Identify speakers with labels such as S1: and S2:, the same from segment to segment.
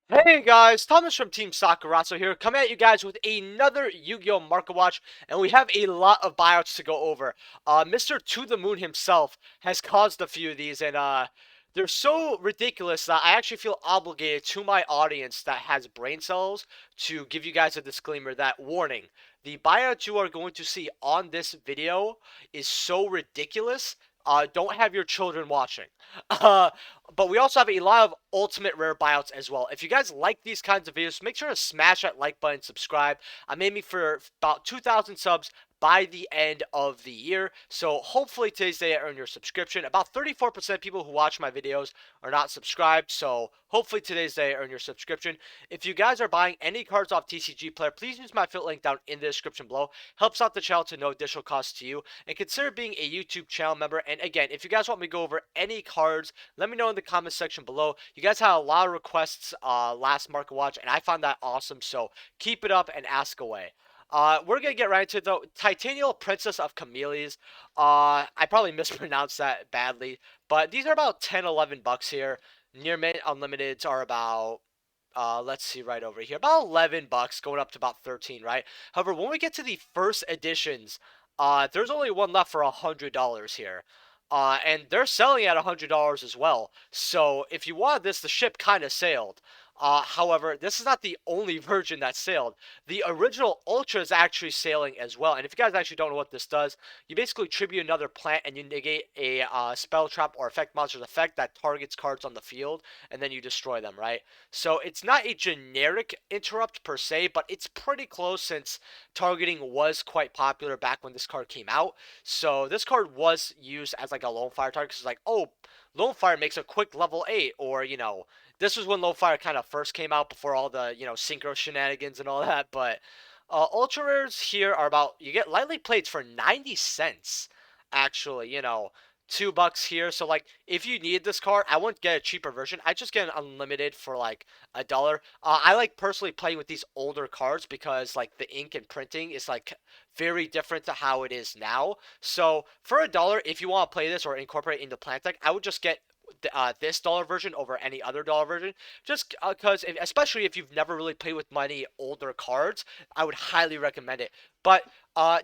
S1: Hey guys, Thomas from Team Sakurazo here, coming at you guys with another Yu-Gi-Oh! Market Watch, and we have a lot of buyouts to go over. Mr. To the Moon himself has caused a few of these, and they're so ridiculous that I actually feel obligated to my audience that has brain cells to give you guys a disclaimer that, warning, the buyout you are going to see on this video is so ridiculous, don't have your children watching. Uh, but we also have a lot of ultimate rare buyouts as well. If you guys like these kinds of videos, make sure to smash that like button, subscribe. I'm aiming for about 2,000 subs by the end of the year. So hopefully today's day I earn your subscription. About 34% of people who watch my videos are not subscribed. So hopefully today's day I earn your subscription. If you guys are buying any cards off TCG Player, please use my affiliate link down in the description below. Helps out the channel to no additional cost to you. And consider being a YouTube channel member. And again, if you guys want me to go over any cards, let me know in the comments section below. You guys had a lot of requests last Market Watch, and I found that awesome. So keep it up and ask away. We're gonna get right into it though. Titanial Princess of Camellias. I probably mispronounced that badly, but these are about 10, 11 bucks here. Near Mint Unlimiteds are about let's see right over here, about 11 bucks, going up to about 13, right? However, when we get to the first editions, there's only one left for $100 here. And they're selling at $100 as well. So if you wanted this, the ship kind of sailed. However, this is not the only version that sailed. The original Ultra is actually sailing as well. And if you guys actually don't know what this does, you basically tribute another plant and you negate a spell trap or effect monster's effect that targets cards on the field, and then you destroy them, right? So it's not a generic interrupt per se, but it's pretty close since targeting was quite popular back when this card came out. So this card was used as like a lone fire target. It's like, oh, lone fire makes a quick level 8, or this was when lone fire kind of first came out before all the synchro shenanigans and all that. But ultra rares here are about, you get lightly plates for 90 cents. Actually, $2 here. So like, if you need this card, I wouldn't get a cheaper version. I just get an unlimited for like $1. I like personally playing with these older cards because like the ink and printing is like very different to how it is now. So for $1, if you want to play this or incorporate into plant deck, I would just get this dollar version over any other dollar version, just because especially if you've never really played with many older cards, I would highly recommend it. But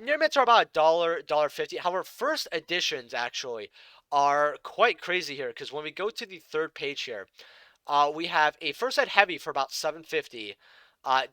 S1: near mints are about $1, 50. However, first editions actually are quite crazy here, because when we go to the third page here, we have a first ed heavy for about 750.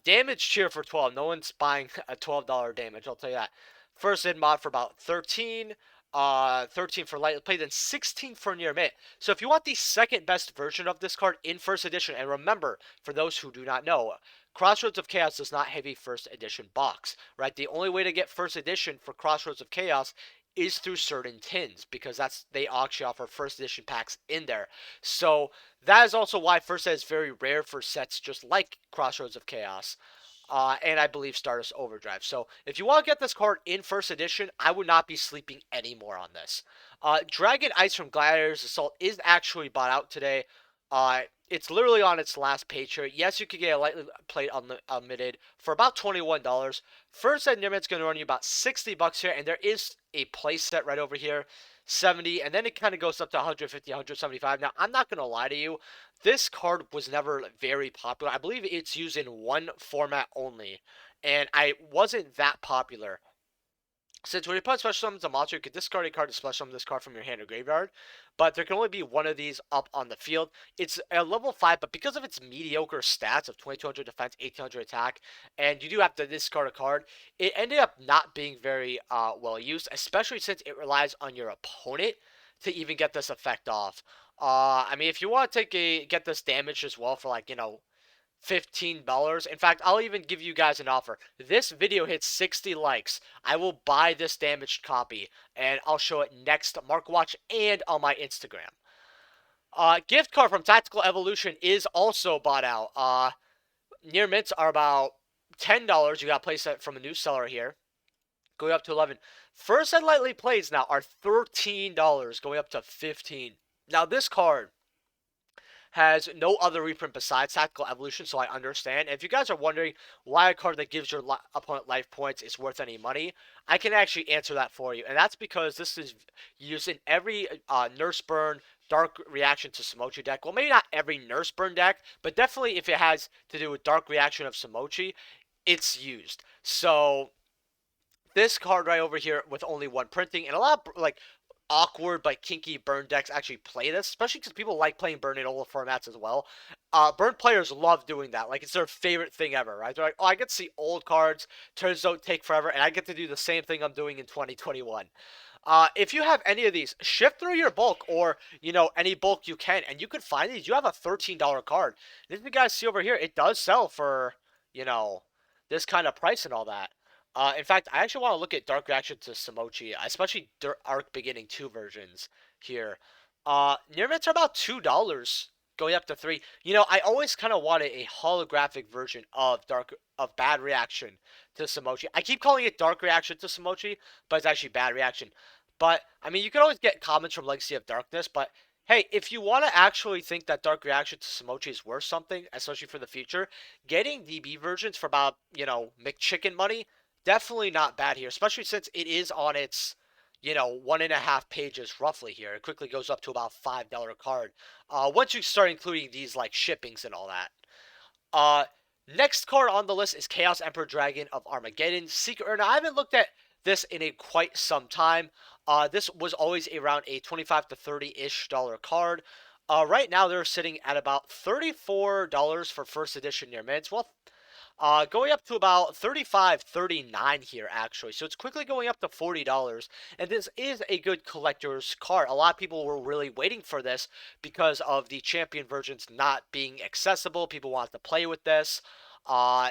S1: Damage cheer for 12. No one's buying a $12 damage, I'll tell you that. First ed mod for about 13. 13 for light play, then 16 for near mint. So if you want the second best version of this card in first edition, and remember, for those who do not know, Crossroads of Chaos does not have a first edition box, right? The only way to get first edition for Crossroads of Chaos is through certain tins, because they actually offer first edition packs in there. So that is also why first ed is very rare for sets just like Crossroads of Chaos. And I believe Stardust Overdrive. So if you want to get this card in first edition, I would not be sleeping anymore on this. Dragon Ice from Gladiator's Assault is actually bought out today. It's literally on its last page here. Yes, you could get a lightly plate unlimited for about $21. First ed Nimit's going to run you about 60 bucks here, and there is a play set right over here. 70, and then it kind of goes up to 150, 175. Now, I'm not going to lie to you. This card was never very popular. I believe it's used in one format only, and I wasn't that popular. Since when you put special summons a monster, you can discard a card to special summon this card from your hand or graveyard, but there can only be one of these up on the field. It's a level 5, but because of its mediocre stats of 2200 defense, 1800 attack, and you do have to discard a card, it ended up not being very well used, especially since it relies on your opponent to even get this effect off. I mean, if you want to get this damage as well for like, $15. In fact, I'll even give you guys an offer. This video hits 60 likes. I will buy this damaged copy, and I'll show it next Mark Watch and on my Instagram. Gift card from Tactical Evolution is also bought out. Near mints are about $10. You got to place that from a new seller here. Going up to 11. First and lightly plays now are $13, going up to 15. Now this card has no other reprint besides Tactical Evolution, so I understand. If you guys are wondering why a card that gives your opponent life points is worth any money, I can actually answer that for you. And that's because this is used in every Nurse Burn Dark Reaction to Samochi deck. Well, maybe not every Nurse Burn deck, but definitely if it has to do with Dark Reaction of Samochi, it's used. So this card right over here with only one printing, and a lot of like awkward but kinky burn decks actually play this, especially because people like playing burn in all the formats as well. Burn players love doing that. Like, it's their favorite thing ever, right? They're like, oh, I get to see old cards, turns don't take forever, and I get to do the same thing I'm doing in 2021. If you have any of these, shift through your bulk or, any bulk you can, and you can find these. You have a $13 card. And as you guys see over here, it does sell for, you know, this kind of price and all that. In fact, I actually want to look at Dark Reaction to Samochi, especially Arc Beginning 2 versions here. Near mints are about $2, going up to 3. I always kind of wanted a holographic version of Bad Reaction to Samochi. I keep calling it Dark Reaction to Samochi, but it's actually Bad Reaction. But, I mean, you can always get comments from Legacy of Darkness, but hey, if you want to actually think that Dark Reaction to Samochi is worth something, especially for the future, getting DB versions for about, McChicken money, definitely not bad here, especially since it is on its, 1.5 pages roughly here. It quickly goes up to about $5 card. Once you start including these, like, shippings and all that. Uh, Next card on the list is Chaos Emperor Dragon of Armageddon. Secret Urn. I haven't looked at this in a quite some time. This was always around a 25 to 30-ish dollar card. Right now they're sitting at about $34 for first edition near mints. Well, going up to about 35, 39 here, actually. So it's quickly going up to $40. And this is a good collector's card. A lot of people were really waiting for this because of the champion versions not being accessible. People wanted to play with this.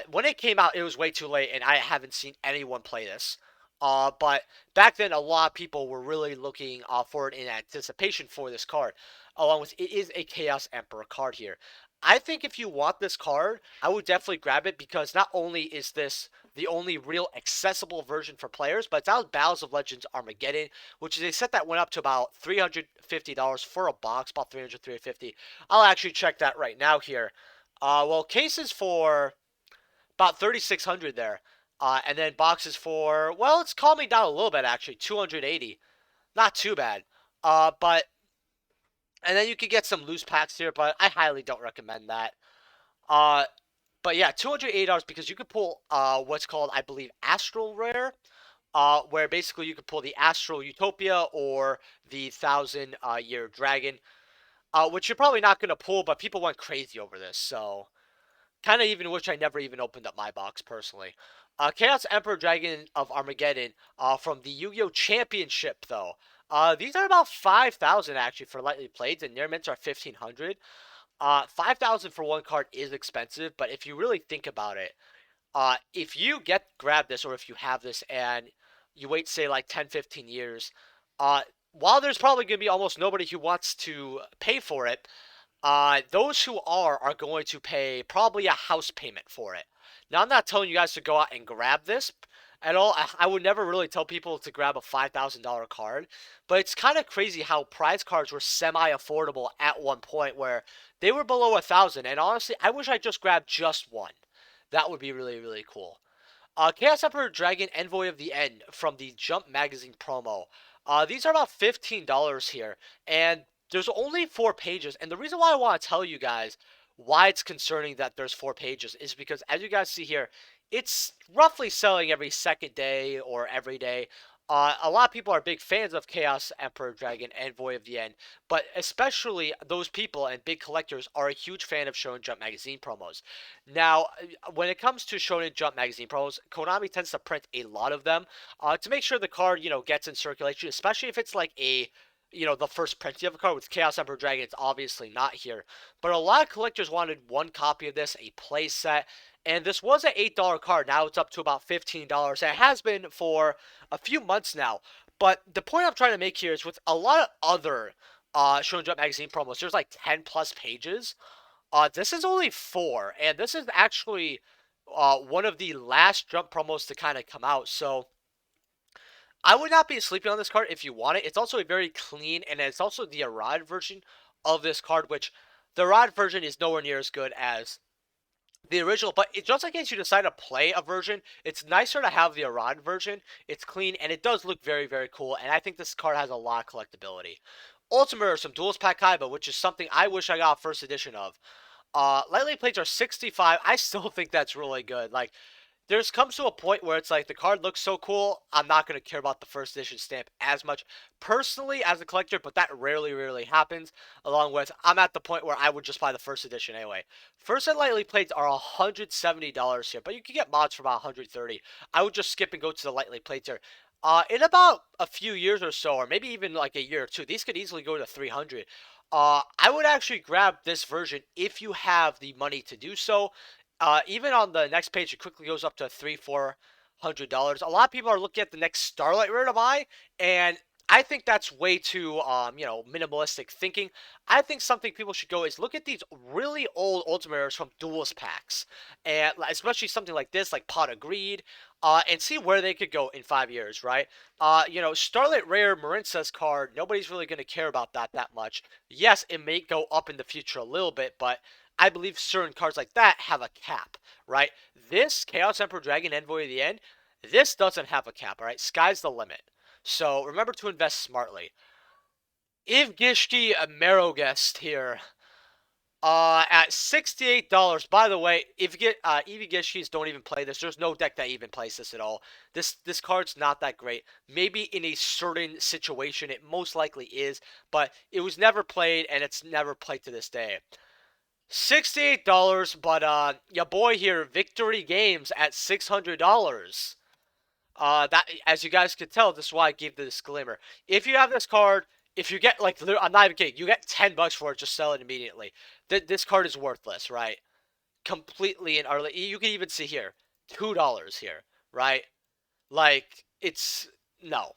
S1: When it came out, it was way too late, and I haven't seen anyone play this. But back then, a lot of people were really looking for it in anticipation for this card. Along with, it is a Chaos Emperor card here. I think if you want this card, I would definitely grab it because not only is this the only real accessible version for players, but it's out Battles of Legends Armageddon, which is a set that went up to about $350 for a box, about 300, 350. I'll actually check that right now here. Well, cases for about 3,600 there. And then boxes for, well, it's calming down a little bit actually, 280. Not too bad. But and then you could get some loose packs here, but I highly don't recommend that. Uh, but yeah, $280 because you could pull what's called, I believe, Astral Rare, where basically you could pull the Astral Utopia or the Thousand Year Dragon, which you're probably not going to pull, but people went crazy over this, so kind of even wish I never even opened up my box personally. Chaos Emperor Dragon of Armageddon from the Yu-Gi-Oh! Championship, though. These are about 5,000 actually for lightly played, and near mints are 1,500. 5,000 for one card is expensive, but if you really think about it, if you grab this or if you have this and you wait, say, like 10, 15 years, while there's probably going to be almost nobody who wants to pay for it, those who are going to pay probably a house payment for it. Now, I'm not telling you guys to go out and grab this at all. I would never really tell people to grab a $5,000 card, but it's kind of crazy how prize cards were semi-affordable at one point where they were below 1,000. And honestly, I wish I just grabbed just one. That would be really, really cool. Chaos Emperor Dragon Envoy of the End from the Jump Magazine promo. These are about $15 here, and there's only 4 pages. And the reason why I want to tell you guys why it's concerning that there's 4 pages is because, as you guys see here, it's roughly selling every second day or every day. A lot of people are big fans of Chaos Emperor Dragon Envoy of the End, but especially those people and big collectors are a huge fan of Shonen Jump Magazine promos. Now, when it comes to Shonen Jump Magazine promos, Konami tends to print a lot of them to make sure the card, gets in circulation, especially if it's like the first printing of a card. With Chaos Emperor Dragon, it's obviously not here. But a lot of collectors wanted one copy of this, a play set. And this was an $8 card. Now it's up to about $15. And it has been for a few months now. But the point I'm trying to make here is with a lot of other Shonen Jump Magazine promos, there's like 10 plus pages. This is only 4. And this is actually one of the last Jump promos to kind of come out. So I would not be sleeping on this card if you want it. It's also a very clean, and it's also the Arad version of this card, which The rod version is nowhere near as good as the original, but just in case you decide to play a version, it's nicer to have the Iran version. It's clean, and it does look very, very cool, and I think this card has a lot of collectability. Ultimate are some Duels Pack Kaiba, which is something I wish I got first edition of. Lightly plates are 65. I still think that's really good. Like, there's comes to a point where it's like the card looks so cool, I'm not going to care about the first edition stamp as much personally as a collector, but that rarely happens. Along with, I'm at the point where I would just buy the first edition anyway. First and lightly plates are $170 here, but you can get mods for about $130. I would just skip and go to the lightly plates here. In about a few years or so, or maybe even like a year or two, these could easily go to 300. I would actually grab this version if you have the money to do so. Even on the next page, it quickly goes up to $300-400. A lot of people are looking at the next Starlight Rare to buy, and I think that's way too, minimalistic thinking. I think something people should go is look at these really old Ultimate Rares from Duels packs, and especially something like this, like Pot of Greed, and see where they could go in 5 years, right? Starlight Rare Marinsa's card, nobody's really going to care about that much. Yes, it may go up in the future a little bit, but I believe certain cards like that have a cap, right? This Chaos Emperor Dragon Envoy of the End, this doesn't have a cap, all right? Sky's the limit. So remember to invest smartly. Ivgishki Merogest here. At $68. By the way, if you get Ivgishkis don't even play this. There's no deck that even plays this at all. This card's not that great. Maybe in a certain situation it most likely is, but it was never played and it's never played to this day. $68, but your boy here, Victory Games at $600. That, as you guys could tell, this is why I gave the disclaimer. If you have this card, if you get, like, I'm not even kidding, you get $10 for it, just sell it immediately. This card is worthless, right? Completely and utterly. You can even see here, $2 here, right? Like, it's, no.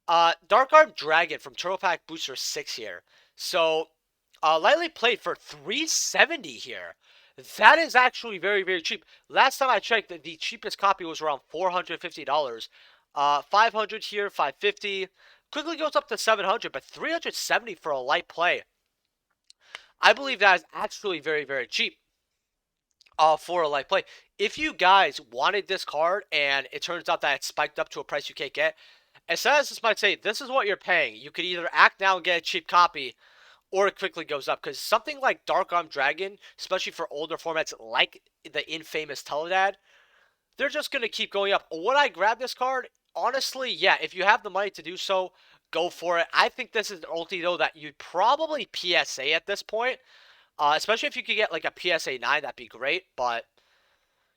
S1: Dark Arm Dragon from Turtle Pack Booster 6 here. So, lightly played for $370 here. That is actually very cheap. Last time I checked, the cheapest copy was around $450. 500 here, 550. Quickly goes up to 700, but 370 for a light play. I believe that is actually very cheap. For a light play. If you guys wanted this card and it turns out that it's spiked up to a price you can't get, as sad as this might say, this is what you're paying. You could either act now and get a cheap copy, or it quickly goes up. Because something like Dark Arm Dragon, especially for older formats like the infamous Teledad, they're just going to keep going up. Would I grab this card? Honestly, yeah. If you have the money to do so, go for it. I think this is an ulti, though, that you'd probably PSA at this point. Especially if you could get like a PSA 9, that'd be great. But,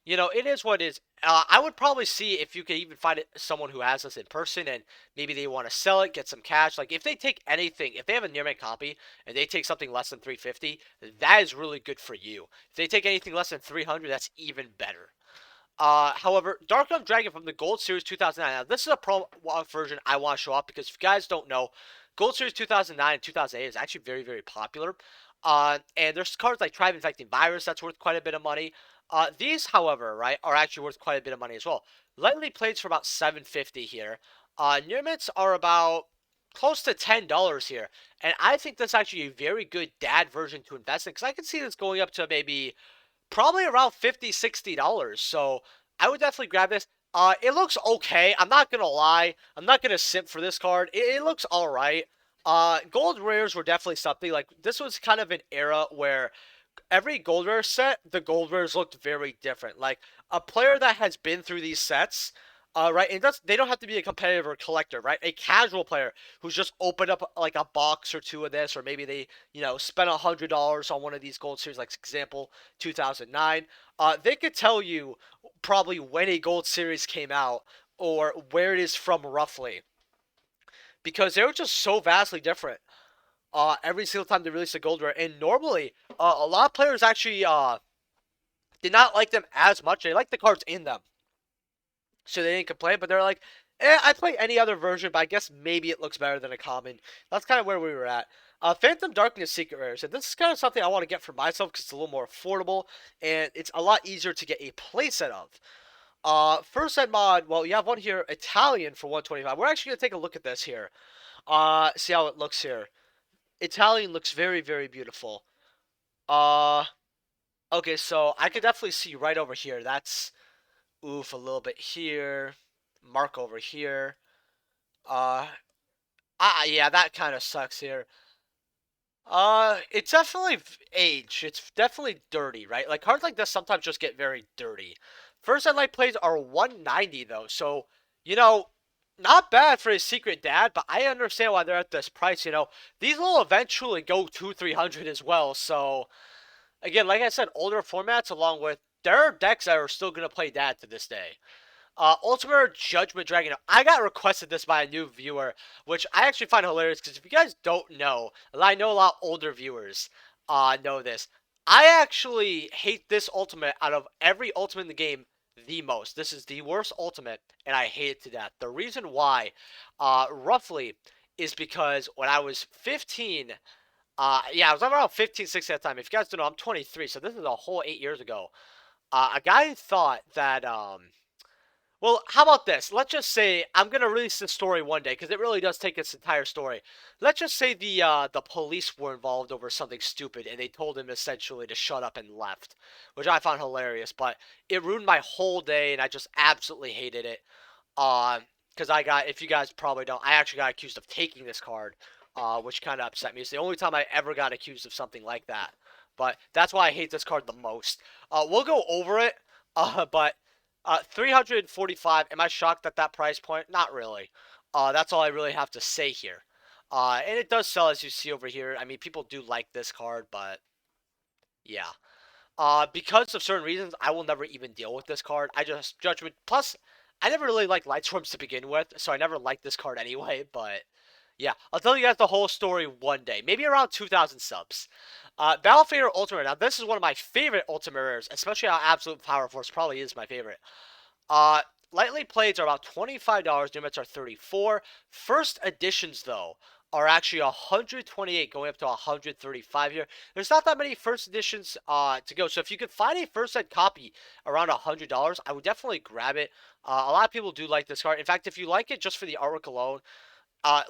S1: it is what it is. I would probably see if you could even find someone who has this in person and maybe they want to sell it, get some cash. Like, if they take anything, if they have a near mint copy and they take something less than 350, that is really good for you. If they take anything less than 300, that's even better. However, Dark Arm Dragon from the Gold Series 2009. Now, this is a pro version I want to show off because if you guys don't know, Gold Series 2009 and 2008 is actually very popular. And there's cards like Tribe Infecting Virus that's worth quite a bit of money. These, however, right, are actually worth quite a bit of money as well. Lightly plates for about $750 here. Near mints are about close to $10 here. And I think that's actually a very good dad version to invest in because I can see this going up to maybe probably around $50-60. So I would definitely grab this. It looks okay. I'm not gonna lie. I'm not gonna simp for this card. It looks all right. Gold rares were definitely something. Like, this was kind of an era where every gold rare set, the gold rares looked very different. Like, a player that has been through these sets, right, and they don't have to be a competitive or collector, right? A casual player who's just opened up like a box or two of this, or maybe they, spent $100 on one of these gold series, like example 2009. They could tell you probably when a gold series came out or where it is from roughly, because they were just so vastly different. Every single time they released a gold rare, and normally a lot of players actually did not like them as much. They liked the cards in them, so they didn't complain. But they're like, I play any other version, but I guess maybe it looks better than a common. That's kind of where we were at. Phantom Darkness Secret Rares, and this is kind of something I want to get for myself because it's a little more affordable and it's a lot easier to get a playset of. First ed mod, well, you have one here, Italian for 125. We're actually gonna take a look at this here. See how it looks here. Italian looks very beautiful. Uh, okay, so I could definitely see right over here. That's oof a little bit here. Mark over here. Uh, yeah, that kind of sucks here. It's definitely age. It's definitely dirty, right? Like cards like this sometimes just get very dirty. First and light plays are 190 though, so you know, not bad for a secret dad, but I understand why they're at this price. These will eventually go 300 as well. So again, like I said, older formats along with there are decks that are still gonna play dad to this day. Ultimate Judgment Dragon. I got requested this by a new viewer, which I actually find hilarious because if you guys don't know, and I know a lot older viewers know this, I actually hate this ultimate out of every ultimate in the game the most. This is the worst ultimate, and I hate it to death. The reason why, roughly, is because when I was 15, yeah, I was around 15, 16 at the time. If you guys don't know, I'm 23, so this is a whole 8 years ago. A guy thought that, well, how about this? Let's just say I'm gonna release this story one day because it really does take its entire story. Let's just say the police were involved over something stupid and they told him essentially to shut up and left, which I found hilarious. But it ruined my whole day and I just absolutely hated it. Because if you guys probably don't, I actually got accused of taking this card, which kind of upset me. It's the only time I ever got accused of something like that. But that's why I hate this card the most. We'll go over it, but 345. Am I shocked at that price point? Not really. That's all I really have to say here. And it does sell as you see over here. I mean, people do like this card, but yeah. Because of certain reasons, I will never even deal with this card. I just Judgment. Plus, I never really liked Light Storms to begin with, so I never liked this card anyway. But yeah, I'll tell you guys the whole story one day, maybe around 2,000 subs. Battlefield Ultimate. Now, this is one of my favorite Ultimate rares, especially how Absolute Power Force probably is my favorite. Uh, Lightly playeds are about $25. New are 34. First editions though are actually 128, going up to 135 here. There's not that many first editions to go, so if you could find a first ed copy around $100, I would definitely grab it. A lot of people do like this card. In fact, if you like it just for the artwork alone,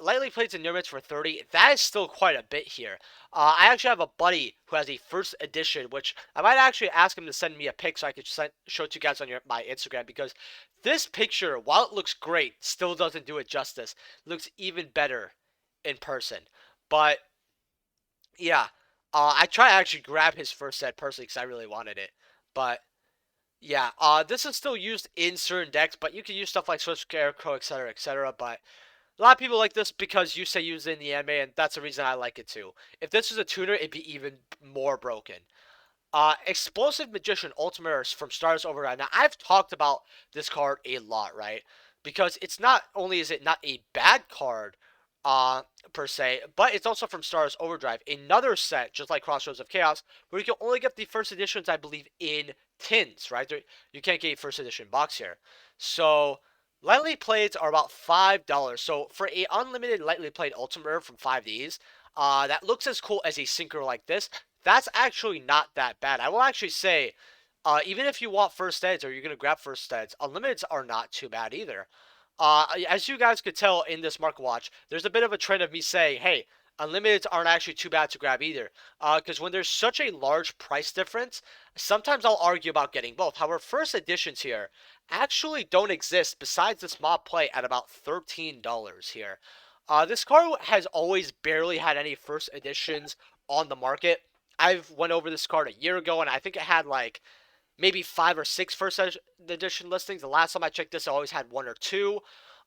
S1: lightly plates and near for 30. That is still quite a bit here. I actually have a buddy who has a first edition, which I might actually ask him to send me a pic so I could show it to you guys on my Instagram, because this picture, while it looks great, still doesn't do it justice. It looks even better in person. But yeah, I try to actually grab his first set personally because I really wanted it. But yeah, this is still used in certain decks, but you can use stuff like Swift Scarecrow, etc., etc. But a lot of people like this because you say use it in the anime, and that's the reason I like it too. If this was a tuner, it'd be even more broken. Explosive Magician Ultimate from Stars Overdrive. Now, I've talked about this card a lot, right? Because it's not only is it not a bad card, per se, but it's also from Stars Overdrive, another set just like Crossroads of Chaos, where you can only get the first editions, I believe, in tins, right? You can't get a first edition box here. So lightly played are about $5. So for a unlimited lightly played Ultimate from 5Ds, that looks as cool as a synchro like this, that's actually not that bad. I will actually say, even if you want first eds or you're going to grab first eds, unlimiteds are not too bad either. As you guys could tell in this market watch, there's a bit of a trend of me saying, hey, unlimiteds aren't actually too bad to grab either. Because when there's such a large price difference, sometimes I'll argue about getting both. However, first editions here actually don't exist besides this mob play at about $13 here. This card has always barely had any first editions on the market. I've went over this card a year ago, and I think it had like maybe 5 or 6 first edition listings. The last time I checked this, I always had 1 or 2.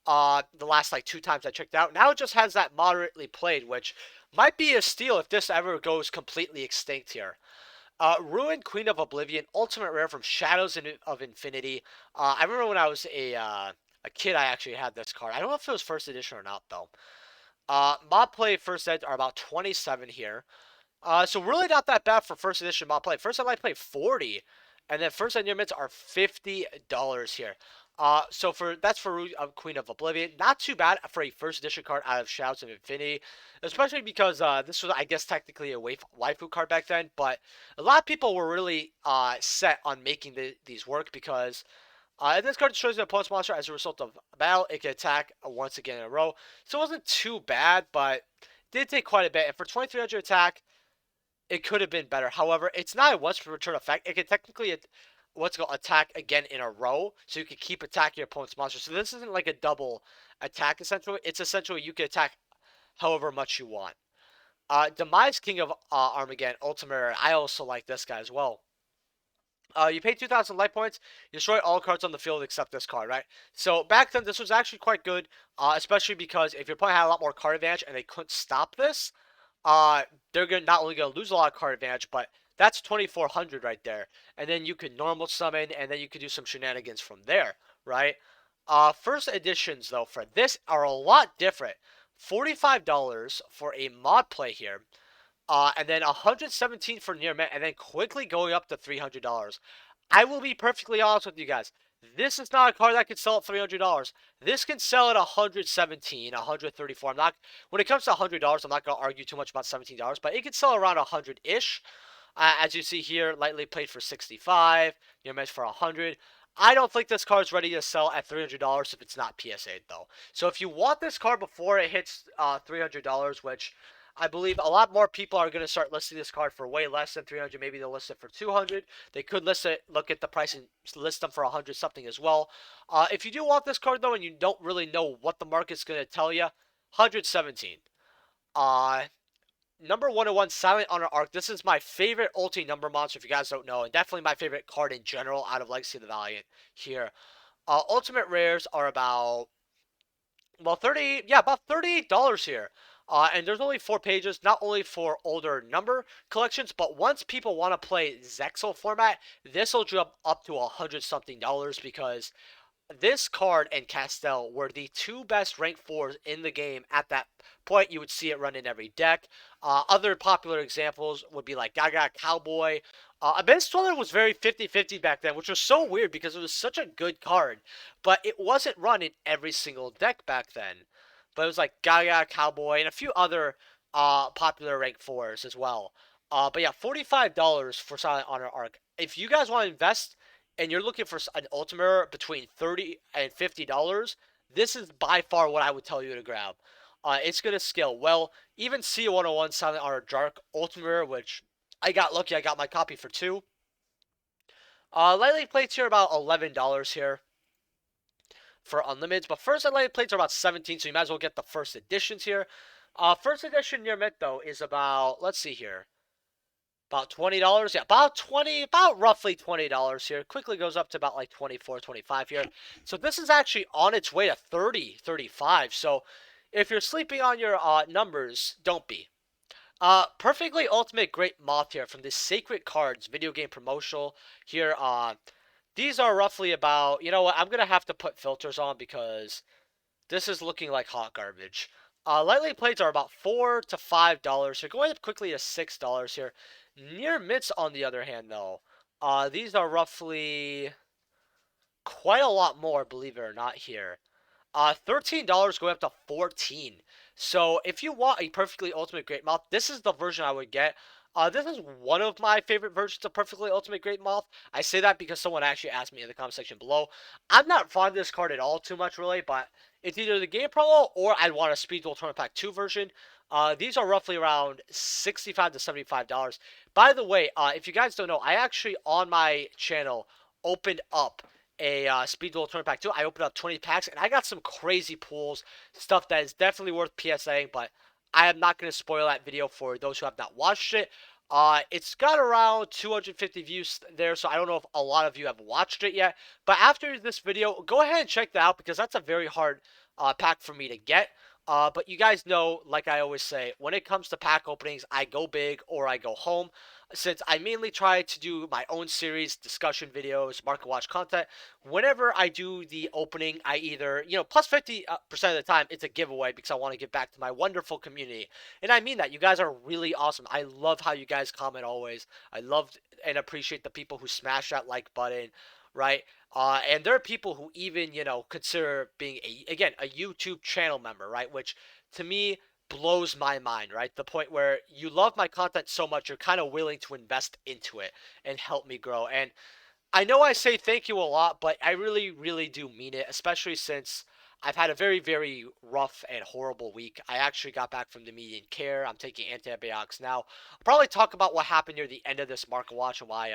S1: The last like 2 times I checked out. Now it just has that moderately played, which might be a steal if this ever goes completely extinct here. Ruined Queen of Oblivion, ultimate rare from Shadows of Infinity. I remember when I was a kid, I actually had this card. I don't know if it was first edition or not though. Mod play first ed are about 27 here. So really not that bad for first edition mod play. First ed might play 40, and then first ed units are $50 here. So that's for Queen of Oblivion. Not too bad for a first edition card out of Shouts of Infinity, especially because this was, I guess, technically a waifu card back then. But a lot of people were really set on making these work because this card destroys an opponent's monster as a result of a battle. It can attack once again in a row. So it wasn't too bad, but did take quite a bit. And for 2300 attack, It could have been better. However, it's not a once per return effect. It can technically what's called attack again in a row, so you can keep attacking your opponent's monster. So this isn't like a double attack essentially. It's essentially you can attack however much you want. Demise King of Armageddon, Ultimate. I also like this guy as well. You pay 2,000 life points, you destroy all cards on the field except this card, right? So back then, this was actually quite good, especially because if your opponent had a lot more card advantage and they couldn't stop this, uh, they're gonna not only gonna lose a lot of card advantage, but that's 2,400 right there. And then you could normal summon, and then you could do some shenanigans from there, right? First editions though for this are a lot different. $45 for a mod play here. And then 117 for near mint, and then quickly going up to $300. I will be perfectly honest with you guys. This is not a card that can sell at $300. This can sell at 117, 134. I'm not when it comes to $100. I'm not gonna argue too much about $17, but it can sell around 100-ish. As you see here, lightly played for 65, near mint for 100. I don't think this card is ready to sell at $300 if it's not PSA though. So if you want this card before it hits $300, which I believe a lot more people are going to start listing this card for way less than 300. Maybe they'll list it for 200. They could list it, look at the price and list them for 100 something as well. If you do want this card though, and you don't really know what the market's going to tell you, 117. Uh, Number 101, Silent Honor Arc. This is my favorite ulti number monster, if you guys don't know, and definitely my favorite card in general out of Legacy of the Valiant here. Ultimate rares are about, well, about $30 here. And there's only 4 pages, not only for older number collections, but once people want to play Zexal format, this will jump up to 100 something dollars because this card and Castell were the two best rank 4s in the game at that point. You would see it run in every deck. Other popular examples would be like Gaga Cowboy. Abyss Dweller was very 50-50 back then, which was so weird because it was such a good card, but it wasn't run in every single deck back then. But it was like Gaga Cowboy and a few other popular rank 4s as well. But yeah, $45 for Silent Honor Arc. If you guys want to invest and you're looking for an Ultimate between $30 and $50, this is by far what I would tell you to grab. It's going to scale well. Even C101 Silent Honor Dark Ultimate, which I got lucky, I got my copy for 2. Lightly plates here about $11 here for unlimited, but first lightly plates are about 17, so you might as well get the first editions here. First edition near mint though is about, let's see here, about $20. Yeah, about roughly $20 here. Quickly goes up to about like 24, 25 here. So this is actually on its way to 30, 35. So if you're sleeping on your numbers, don't be. Perfectly Ultimate Great Moth here from the Sacred Cards video game promotional here. These are roughly about, you know what, I'm going to have to put filters on because this is looking like hot garbage. Lightly plates are about $4 to $5 here, going up quickly to $6 here. Near mints, on the other hand, though, these are roughly quite a lot more, believe it or not, here. $13 going up to 14. So if you want a perfectly ultimate great moth, this is the version I would get. This is one of my favorite versions of Perfectly Ultimate Great Moth. I say that because someone actually asked me in the comment section below. I'm not fond of this card at all too much, really, but it's either the game promo or I'd want a Speed Duel Tournament Pack 2 version. These are roughly around $65 to $75. By the way, if you guys don't know, I actually, on my channel, opened up a Speed Duel Tournament Pack 2. I opened up 20 packs, and I got some crazy pulls, stuff that is definitely worth PSAing, but I am not going to spoil that video for those who have not watched it. It's got around 250 views there, so I don't know if a lot of you have watched it yet. But after this video, go ahead and check that out because that's a very hard pack for me to get. But you guys know, like I always say, when it comes to pack openings, I go big or I go home. Since I mainly try to do my own series, discussion videos, market watch content, whenever I do the opening, I either, plus 50% of the time, it's a giveaway because I want to give back to my wonderful community. And I mean that. You guys are really awesome. I love how you guys comment always. I love and appreciate the people who smash that like button, right? And there are people who even, consider being, again, a YouTube channel member, right? Which, to me, blows my mind, right? The point where you love my content so much, you're kind of willing to invest into it and help me grow. And I know I say thank you a lot, but I really, really do mean it, especially since I've had a very, very rough and horrible week. I actually got back from the immediate care. I'm taking antibiotics now. I'll probably talk about what happened near the end of this market watch and why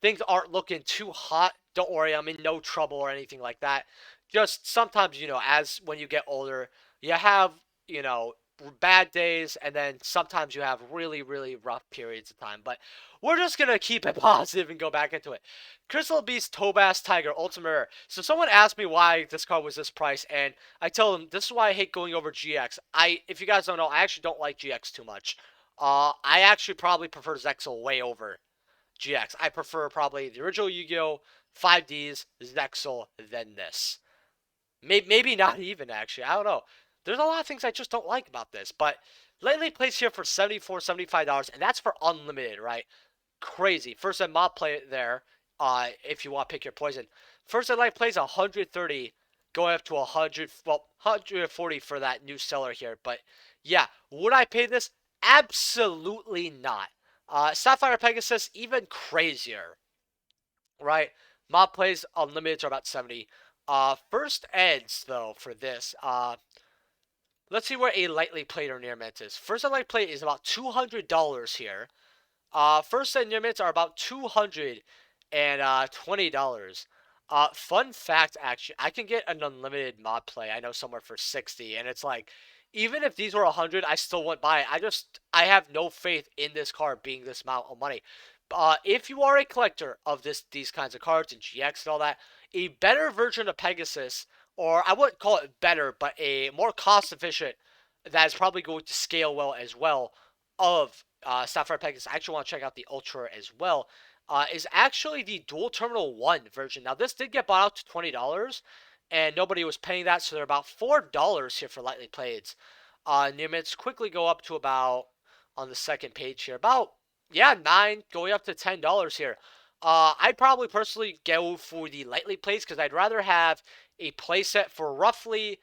S1: things aren't looking too hot. Don't worry, I'm in no trouble or anything like that. Just sometimes, as when you get older, you have, you know, bad days, and then sometimes you have really, really rough periods of time. But we're just gonna keep it positive and go back into it. Crystal Beast Tobas Tiger Ultimate Rare. So someone asked me why this card was this price, and I tell them this is why I hate going over GX. If you guys don't know, I actually don't like GX too much. I actually probably prefer Zexal way over GX. I prefer probably the original Yu-Gi-Oh! 5Ds, Zexal, than this. Maybe not even, actually. I don't know. There's a lot of things I just don't like about this, but lately plays here for $74, $75, and that's for unlimited, right? Crazy. First ed mob play there, if you want to pick your poison. First ed light plays 130, going up to 100, well, 140 for that new seller here. But yeah, would I pay this? Absolutely not. Sapphire Pegasus, even crazier, right? Mob plays unlimited are about 70. First eds though for this. Let's see where a lightly played or near mint is. First ed light play is about $200 here. First ed near mints are about $220. Fun fact, actually, I can get an unlimited mod play. I know somewhere for 60, and it's like, even if these were 100, I still wouldn't buy it. I have no faith in this card being this amount of money. If you are a collector of these kinds of cards and GX and all that, a better version of Pegasus, or I wouldn't call it better, but a more cost efficient that is probably going to scale well as well of Sapphire Pegasus. I actually want to check out the Ultra as well. Is actually the Dual Terminal 1 version. Now, this did get bought out to $20, and nobody was paying that, so they're about $4 here for lightly played. Near mints quickly go up to about, on the second page here, about, yeah, 9, going up to $10 here. I'd probably personally go for the lightly plays because I'd rather have a playset for roughly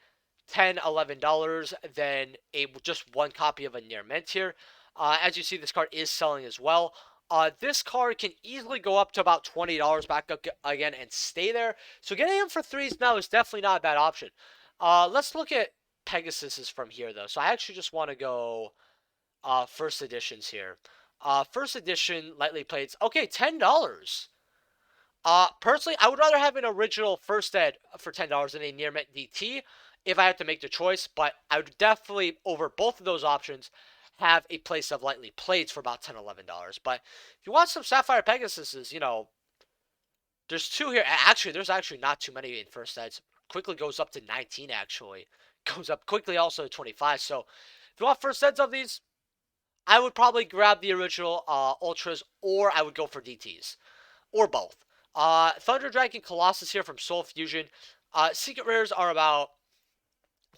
S1: $10, $11 than just one copy of a near mint here. As you see, this card is selling as well. This card can easily go up to about $20 back up again and stay there. So getting him for threes now is definitely not a bad option. Let's look at Pegasuses from here, though. So I actually just want to go first editions here. First edition lightly played. Okay, $10. Personally, I would rather have an original first ed for $10 than a near mint DT if I had to make the choice. But I would definitely, over both of those options, have a place of lightly plates for about $10, $11. But if you want some Sapphire Pegasuses, there's two here. Actually, there's actually not too many in first eds. Quickly goes up to 19, actually. Goes up quickly also to 25. So if you want first eds of these, I would probably grab the original Ultras, or I would go for DTs. Or both. Thunder Dragon Colossus here from Soul Fusion. Secret rares are about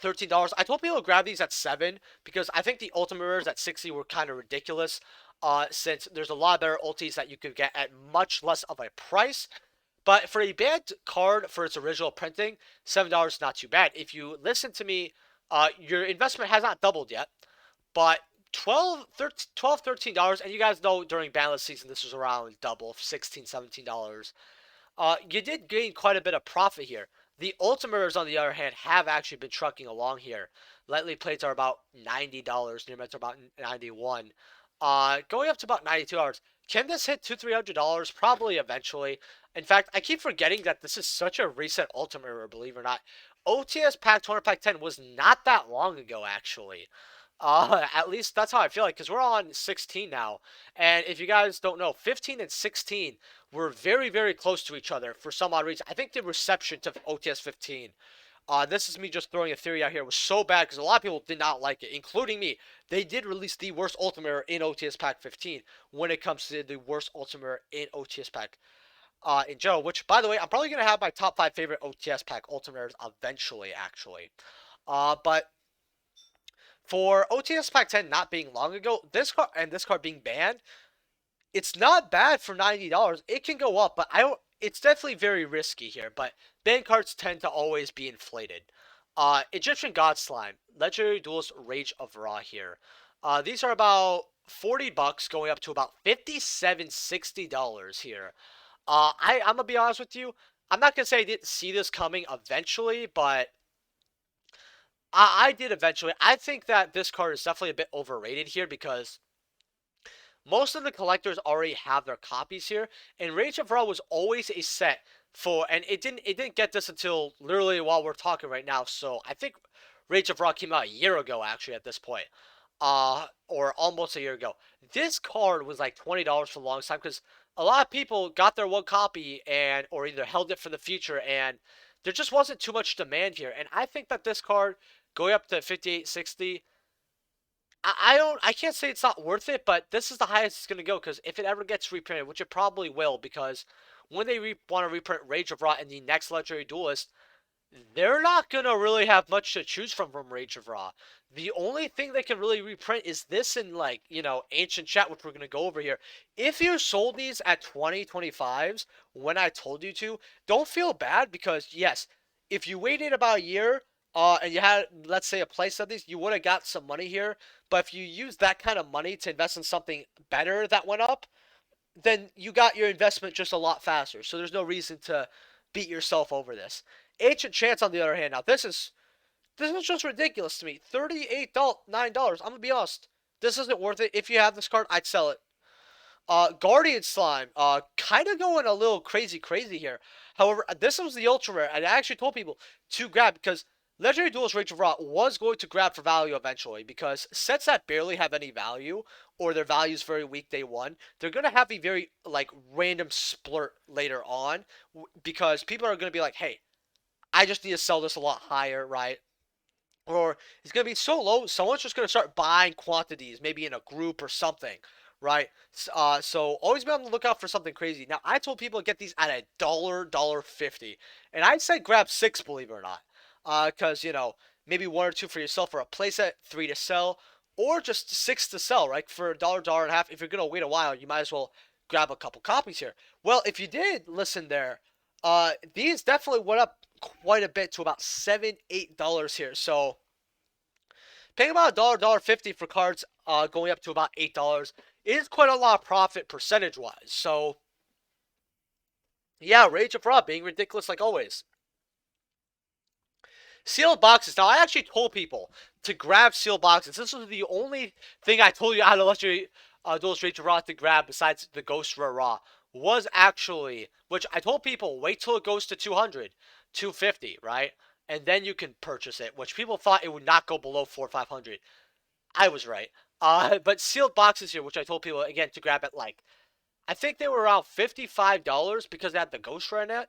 S1: $13. I told people to grab these at 7 because I think the ultimate rares at 60 were kind of ridiculous. Since there's a lot of better ultis that you could get at much less of a price. But for a banned card for its original printing, $7 is not too bad. If you listen to me, your investment has not doubled yet. But $12, $13, and you guys know during banless season this was around double, $16, $17. You did gain quite a bit of profit here. The Ultimators, on the other hand, have actually been trucking along here. Lightly plates are about $90. Near mints are about 91. Going up to about $92. Can this hit $200-$300? Probably eventually. In fact, I keep forgetting that this is such a recent Ultimate, believe it or not. OTS Pack 200 Pack 10 was not that long ago, actually. At least that's how I feel like, because we're on 16 now. And if you guys don't know, 15 and 16 were very, very close to each other for some odd reason. I think the reception to OTS 15, this is me just throwing a theory out here, was so bad because a lot of people did not like it, including me. They did release the worst Ultimate in OTS Pack 15 when it comes to the worst Ultimate in OTS Pack in general, which, by the way, I'm probably going to have my top 5 favorite OTS Pack Ultimates eventually, actually. But for OTS Pack 10 not being long ago, this card being banned, it's not bad for $90. It can go up, but it's definitely very risky here. But banned cards tend to always be inflated. Egyptian God Slime, Legendary Duelist Rage of Ra here. These are about $40 going up to about $57, $60 here. I'm gonna be honest with you. I'm not gonna say I didn't see this coming eventually, but I did eventually. I think that this card is definitely a bit overrated here because most of the collectors already have their copies here, and Rage of Ra was always a set for, and it didn't get this until literally while we're talking right now. So I think Rage of Ra came out a year ago actually at this point, or almost a year ago. This card was like $20 for the longest time because a lot of people got their one copy and or either held it for the future, and there just wasn't too much demand here. And I think that this card going up to 5860, I can't say it's not worth it, but this is the highest it's gonna go because if it ever gets reprinted, which it probably will, because when they want to reprint Rage of Ra and the next Legendary Duelist, they're not gonna really have much to choose from Rage of Ra. The only thing they can really reprint is this in like, Ancient Chat, which we're gonna go over here. If you sold these at 2025s when I told you to, don't feel bad because yes, if you waited about a year, and you had, let's say, a place of these, you would have got some money here. But if you use that kind of money to invest in something better that went up, then you got your investment just a lot faster. So there's no reason to beat yourself over this. Ancient Chance, on the other hand, now this is just ridiculous to me. $38.9. I'm gonna be honest. This isn't worth it. If you have this card, I'd sell it. Guardian Slime, kind of going a little crazy here. However, this was the ultra rare, and I actually told people to grab because Legendary Duelist Rage of Ra was going to grab for value eventually because sets that barely have any value or their value is very weak day one, they're gonna have a very like random splurt later on because people are gonna be like, hey, I just need to sell this a lot higher, right? Or it's going to be so low, someone's just going to start buying quantities, maybe in a group or something, right? So always be on the lookout for something crazy. Now, I told people to get these at a dollar 50, and I said grab six, believe it or not, because maybe one or two for yourself for a playset, three to sell, or just six to sell, right? For a dollar and a half. If you're going to wait a while, you might as well grab a couple copies here. Well, if you did listen there, these definitely went up quite a bit to about $7, $8 here. So paying about dollar 50 for cards going up to about $8 is quite a lot of profit percentage wise. So yeah, Rage of Ra being ridiculous like always. Sealed boxes. Now I actually told people to grab sealed boxes. This was the only thing I told you out of Legendary Duelist Rage of Ra to grab besides the Ghost Rare Ra was actually, which I told people, wait till it goes to 200, 250, right? And then you can purchase it, which people thought it would not go below 4 or 500. I was right. But sealed boxes here, which I told people again to grab at like, I think they were around $55 because they had the Ghost Rare in it.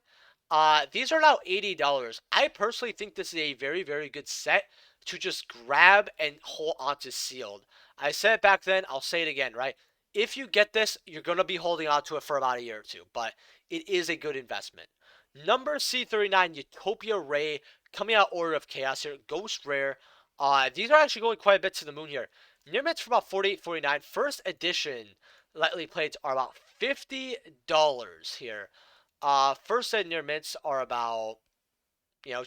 S1: These are now $80. I personally think this is a very good set to just grab and hold onto sealed. I said it back then, I'll say it again, right? If you get this, you're going to be holding on to it for about a year or two, but it is a good investment. Number C39, Utopia Ray, coming out Order of Chaos here, Ghost Rare. These are actually going quite a bit to the moon here. Near mints for about 48, 49. First edition lightly plates are about $50 here. First set near mints are about,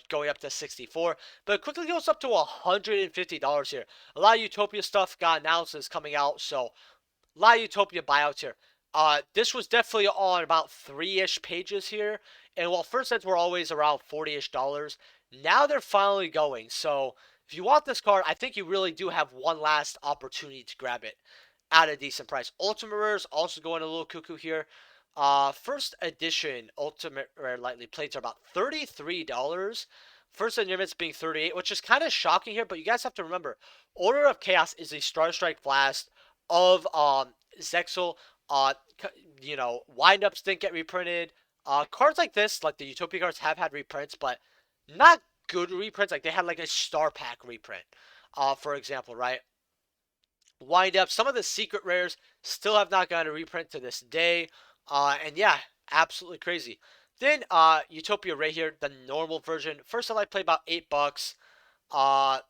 S1: going up to 64, but it quickly goes up to $150 here. A lot of Utopia stuff got announcements coming out, so a lot of Utopia buyouts here. This was definitely on about 3-ish pages here, and while first sets were always around $40-ish, now they're finally going. So if you want this card, I think you really do have one last opportunity to grab it at a decent price. Ultimate Rares also going a little cuckoo here. First edition Ultimate Rare Lightly Plates are about $33. First edition it's being 38, which is kind of shocking here, but you guys have to remember, Order of Chaos is a Star Strike Blast of Zexal. Windups didn't get reprinted. Cards like this, like the Utopia cards, have had reprints, but not good reprints. Like they had like a Star Pack reprint, for example, right? Wind up. Some of the secret rares still have not gotten a reprint to this day. And yeah, absolutely crazy. Then Utopia Ray here, the normal version. First I played about $8.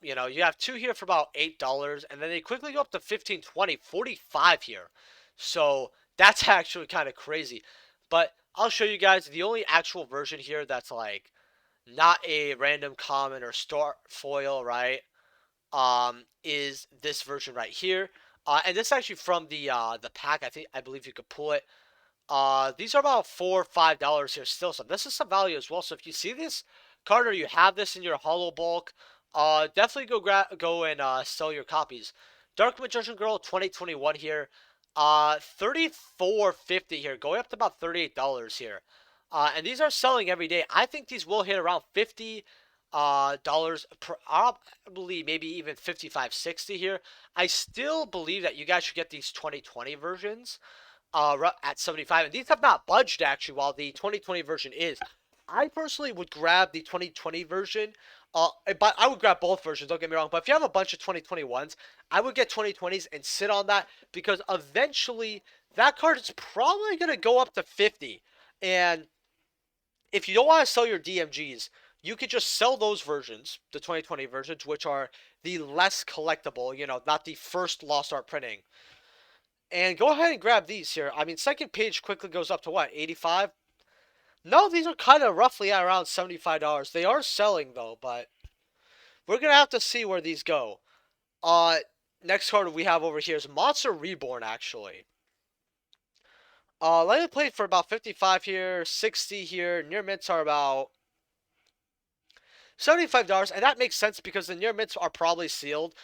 S1: You have two here for about $8, and then they quickly go up to 15, 20, 45 here. So that's actually kind of crazy. But I'll show you guys the only actual version here that's like not a random common or star foil, right? Is this version right here. And this is actually from the pack. I believe you could pull it. These are about $4 or $5 here still. So this is some value as well. So if you see this card or you have this in your hollow bulk, Definitely go and sell your copies. Dark Magician Girl 2021 here. 34.50 here, going up to about $38 here. And these are selling every day. I think these will hit around $50 probably maybe even 55.60 here. I still believe that you guys should get these 2020 versions at 75, and these have not budged actually. While the 2020 version is, I personally would grab the 2020 version. But I would grab both versions. Don't get me wrong. But if you have a bunch of 2021s, I would get 2020s and sit on that because eventually that card is probably gonna go up to 50. And if you don't want to sell your DMGs, you could just sell those versions, the 2020 versions, which are the less collectible. You know, not the first Lost Art printing. And go ahead and grab these here. I mean, second page quickly goes up to what, 85? No, these are kind of roughly at around $75. They are selling though, but we're gonna have to see where these go. Uh, Next card we have over here is Monster Reborn. Actually, let me play for about 55 here, 60 here. Near mints are about $75, and that makes sense because the near mints are probably sealed.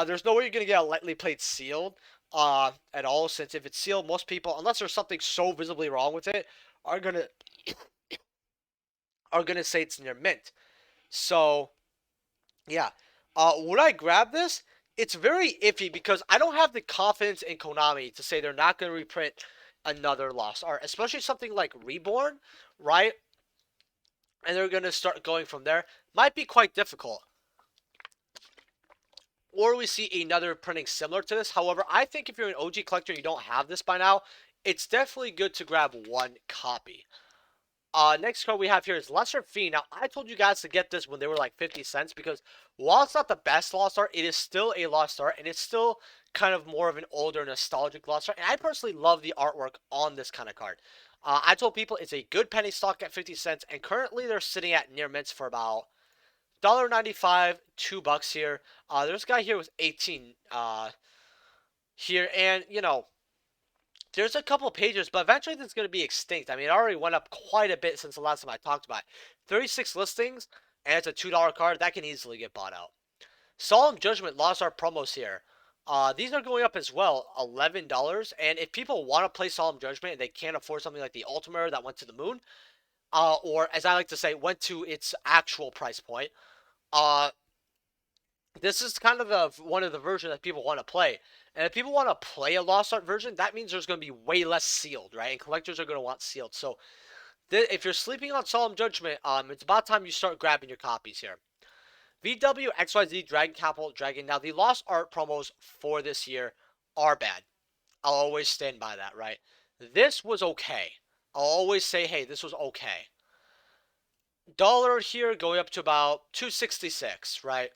S1: There's no way you're gonna get a lightly played sealed at all, since if it's sealed, most people, unless there's something so visibly wrong with it, are gonna say it's near mint. So yeah, would I grab this? It's very iffy because I don't have the confidence in Konami to say they're not gonna reprint another Lost Art, especially something like Reborn, right? And they're gonna start going from there. Might be quite difficult. Or we see another printing similar to this. However, I think if you're an OG collector and you don't have this by now, it's definitely good to grab one copy. Next card we have here is Lesser Fiend. Now, I told you guys to get this when they were like 50 cents because while it's not the best Lost Art, it is still a Lost Art, and it's still kind of more of an older, nostalgic Lost Art. And I personally love the artwork on this kind of card. I told people it's a good penny stock at 50 cents, and currently they're sitting at near mints for about $1.95, $2 here. There's a guy here with 18 here, and you know, there's a couple pages, but eventually this is going to be extinct. I mean, it already went up quite a bit since the last time I talked about it. 36 listings, and it's a $2 card. That can easily get bought out. Solemn Judgment lost our promos here. These are going up as well, $11. And if people want to play Solemn Judgment and they can't afford something like the Ultimator that went to the moon, or as I like to say, went to its actual price point, uh, this is kind of one of the versions that people want to play. And if people want to play a Lost Art version, that means there's going to be way less sealed, right? And collectors are going to want sealed. So if you're sleeping on Solemn Judgment, it's about time you start grabbing your copies here. VW XYZ Dragon Capital Dragon. Now, the Lost Art promos for this year are bad. I'll always stand by that, right? This was okay. I'll always say, hey, this was okay. Dollar here going up to about 266, right?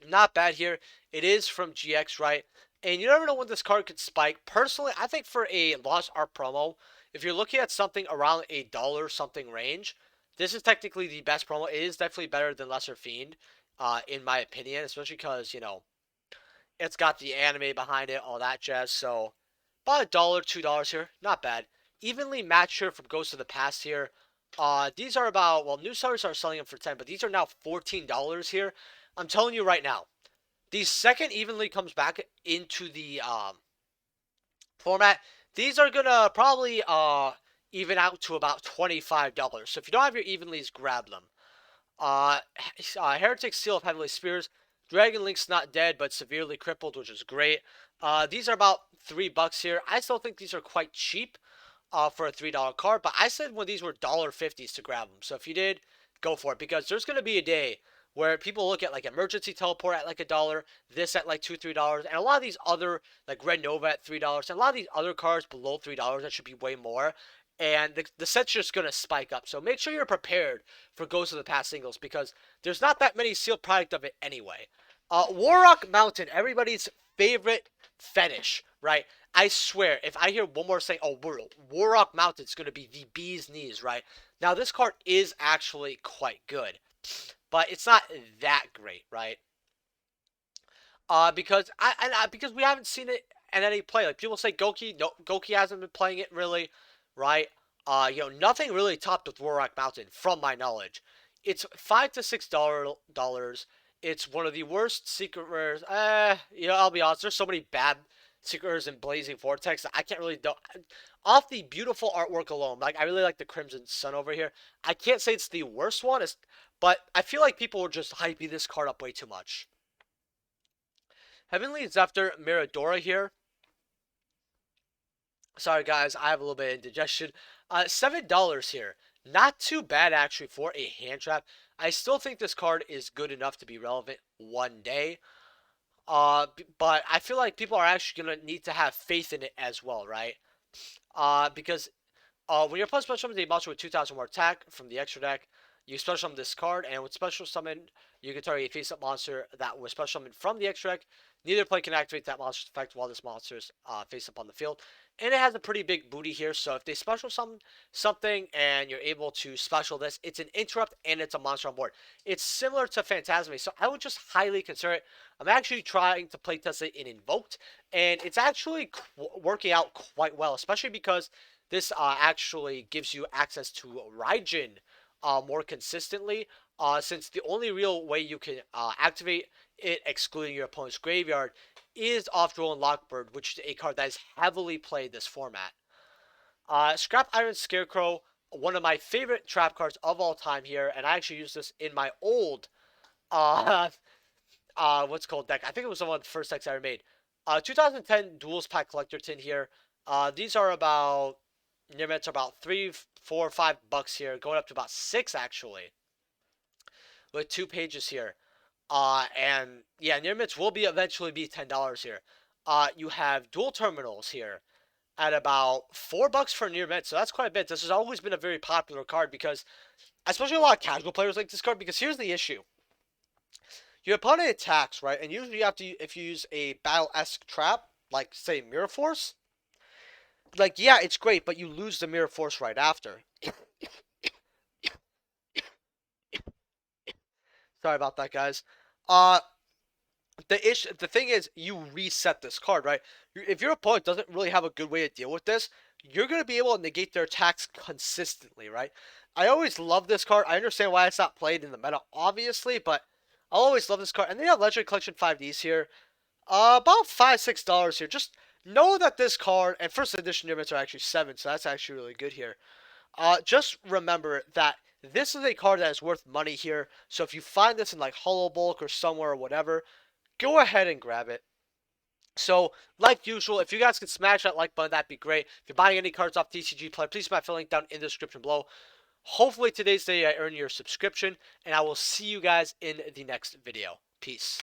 S1: Not bad here. It is from GX, right? And you never know when this card could spike. Personally, I think for a Lost Art promo, if you're looking at something around a dollar something range, this is technically the best promo. It is definitely better than Lesser Fiend, in my opinion, especially because, you know, it's got the anime behind it, all that jazz. So, about $1, $2 here. Not bad. Evenly matched here from Ghost of the Past here. These are about, well, new sellers are selling them for 10, but these are now $14 here. I'm telling you right now, the second Evenly comes back into the format, these are gonna probably even out to about $25. So if you don't have your Evenlies, grab them. Heretic Seal of Heavenly Spears. Dragon Link's not dead, but severely crippled, which is great. These are about $3 here. I still think these are quite cheap for a $3 card, but I said when these were $1.50s to grab them. So if you did, go for it, because there's going to be a day where people look at like Emergency Teleport at like $1, this at like $2, $3, and a lot of these other, like Red Nova at $3, and a lot of these other cards below $3 that should be way more. And the set's just going to spike up. So make sure you're prepared for Ghost of the Past singles, because there's not that many sealed product of it anyway. Warrock Mountain, everybody's favorite fetish, right? I swear, if I hear one more saying, oh, Warrock Mountain's going to be the bee's knees, right? Now, this card is actually quite good, but it's not that great, right? Because because we haven't seen it in any play. Like, people say Goki, no, Goki hasn't been playing it really, right? You know, nothing really topped with Warrock Mountain, from my knowledge. It's $5 to $6. It's one of the worst secret rares. I'll be honest. There's so many bad secret rares in Blazing Vortex that I can't really do. Off the beautiful artwork alone, like I really like the Crimson Sun over here. I can't say it's the worst one, but I feel like people are just hyping this card up way too much. Heavenly Zephyr Miradora here. Sorry guys, I have a little bit of indigestion. $7 here. Not too bad actually for a hand trap. I still think this card is good enough to be relevant one day. But I feel like people are actually gonna need to have faith in it as well, right? Because when you're playing special summon a monster with 2,000 more attack from the extra deck, you special summon this card, and with special summon, you can target a face-up monster that was special summoned from the extra deck. Neither player can activate that monster's effect while this monster's face-up on the field. And it has a pretty big booty here, so if they special summon something and you're able to special this, it's an interrupt and it's a monster on board. It's similar to Phantasme, so I would just highly consider it. I'm actually trying to playtest it in Invoked, and it's actually working out quite well, especially because this actually gives you access to Raijin more consistently, since the only real way you can activate it, excluding your opponent's graveyard, is off Droll and Lockbird, which is a card that is heavily played this format. Scrap Iron Scarecrow, one of my favorite trap cards of all time here, and I actually used this in my old uh, what's called deck. I think it was one of the first decks I ever made. 2010 Duels Pack Collector Tin here. These are about near mitts are about $3, $4, $5 here, going up to about $6 actually, with 2 pages here. And yeah, near mitts will be eventually be $10 here. You have dual terminals here at about $4 for near mitts, so that's quite a bit. This has always been a very popular card because, especially a lot of casual players like this card. Because here's the issue: your opponent attacks, right? And usually you have to, if you use a battle-esque trap, like say Mirror Force, like yeah, it's great, but you lose the Mirror Force right after. Sorry about that, guys. Uh, the thing is, you reset this card, right? If your opponent doesn't really have a good way to deal with this, you're gonna be able to negate their attacks consistently, right? I always love this card. I understand why it's not played in the meta, obviously, but I always love this card. And they have Legendary Collection 5Ds here. About $5, $6 here. Just know that this card and first edition units are actually 7, so that's actually really good here. Just remember that this is a card that is worth money here. So if you find this in like Hollow Bulk or somewhere or whatever, go ahead and grab it. So, like usual, if you guys could smash that like button, that'd be great. If you're buying any cards off TCG Play, please smash the link down in the description below. Hopefully today's day I earn your subscription, and I will see you guys in the next video. Peace.